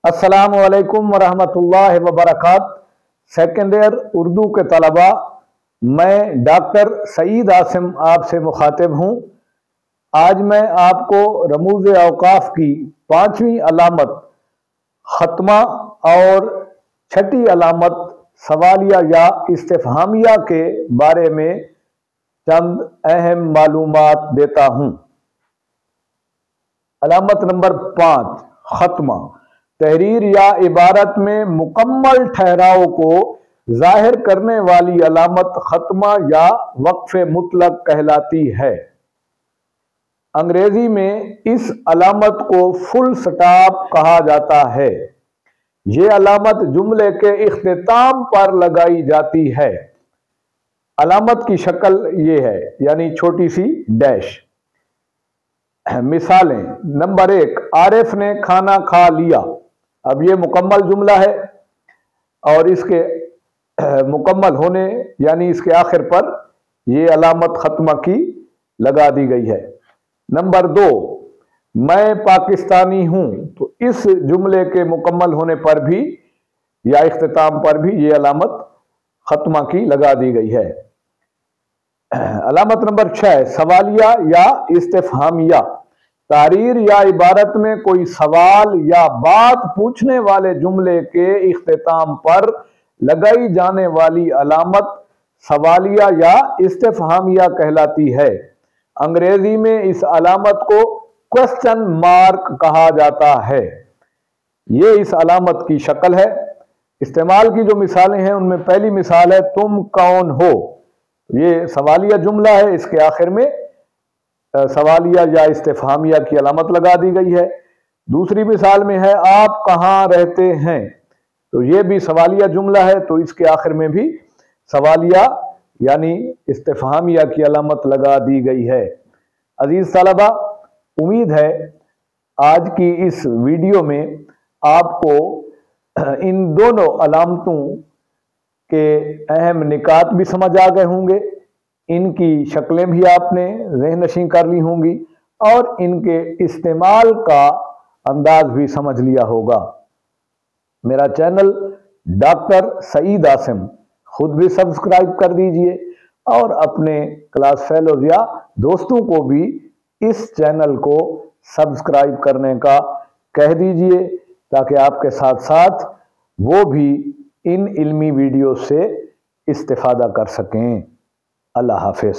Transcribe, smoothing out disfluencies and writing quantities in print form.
अस्सलाम वालेकुम वरहमतुल्लाहि वबरकात। सेकेंड ईयर उर्दू के तलबा, मैं डॉक्टर सईद आसिम आपसे मुखातिब हूँ। आज मैं आपको रमूज़ औकाफ की 5वीं अलामत ख़त्मा और छठी अलामत सवालिया या इस्तिफ़हामिया के बारे में चंद अहम मालूमात देता हूँ। अलामत नंबर 5, ख़त्मा। तहरीर या इबारत में मुकम्मल ठहराव को जाहिर करने वाली अलामत ख़त्मा या वक्फ़े मुतलक कहलाती है। अंग्रेजी में इस अलामत को फुल स्टॉप कहा जाता है। ये अलामत जुमले के इख्तिताम पर लगाई जाती है। अलामत की शक्ल ये है, यानी छोटी सी डैश। मिसालें, नंबर 1, आरिफ ने खाना खा लिया। अब ये मुकम्मल जुमला है और इसके मुकम्मल होने यानी इसके आखिर पर ये अलामत ख़त्मा की लगा दी गई है। नंबर 2, मैं पाकिस्तानी हूँ। तो इस जुमले के मुकम्मल होने पर भी या इख्तिताम पर भी ये अलामत ख़त्मा की लगा दी गई है। अलामत नंबर 6, सवालिया या इस्तिफ़हामिया। तारीर या इबारत में कोई सवाल या बात पूछने वाले जुमले के इख्तिताम पर लगाई जाने वाली अलामत सवालिया या इस्तिफ़हामिया कहलाती है। अंग्रेजी में इस अलामत को क्वेश्चन मार्क कहा जाता है। ये इस अलामत की शक्ल है। इस्तेमाल की जो मिसालें हैं उनमें पहली मिसाल है, तुम कौन हो। ये सवालिया जुमला है, इसके आखिर में सवालिया या इस्तिफ़हामिया की अलामत लगा दी गई है। दूसरी मिसाल में है, आप कहाँ रहते हैं। तो ये भी सवालिया जुमला है, तो इसके आखिर में भी सवालिया यानी इस्तिफ़हामिया की अलामत लगा दी गई है। अजीज तलबा, उम्मीद है आज की इस वीडियो में आपको इन दोनों अलामतों के अहम निकात भी समझ आ गए होंगे, इनकी शक्लें भी आपने ज़हन-नशीं कर ली होंगी और इनके इस्तेमाल का अंदाज भी समझ लिया होगा। मेरा चैनल डॉक्टर सईद आसिम खुद भी सब्सक्राइब कर दीजिए और अपने क्लास फेलोज या दोस्तों को भी इस चैनल को सब्सक्राइब करने का कह दीजिए, ताकि आपके साथ साथ वो भी इन इल्मी वीडियो से इस्तिफादा कर सकें। अल्लाह हाफिज़।